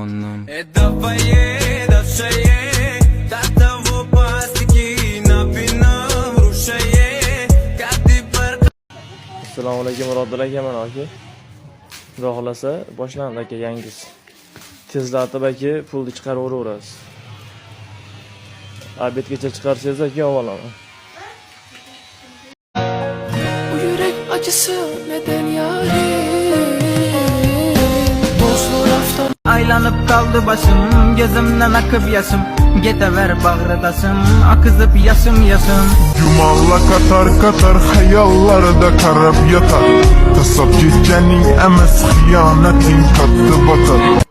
Sonam Давай, да шее, тата во пластики, напинам, рушае, как ты пар... Assalomu alaykum Murodil aka, mana aka. Xudo xolasa boshlandi aka yangisi. Tezlatib aka pulni chiqarib o'raverasiz. Obedgacha chiqarsangiz aka avvalaman. Bu yürek acısı neden yarim? Bozlu raftan Aylanıp kaldı başım, gözümden akıp yaşım. Getiver bağrıdasım, akızıp yaşım. Cumalla katar katar hayallarda karab yatar. Tasap gecenin emes hıyanetin katı batar.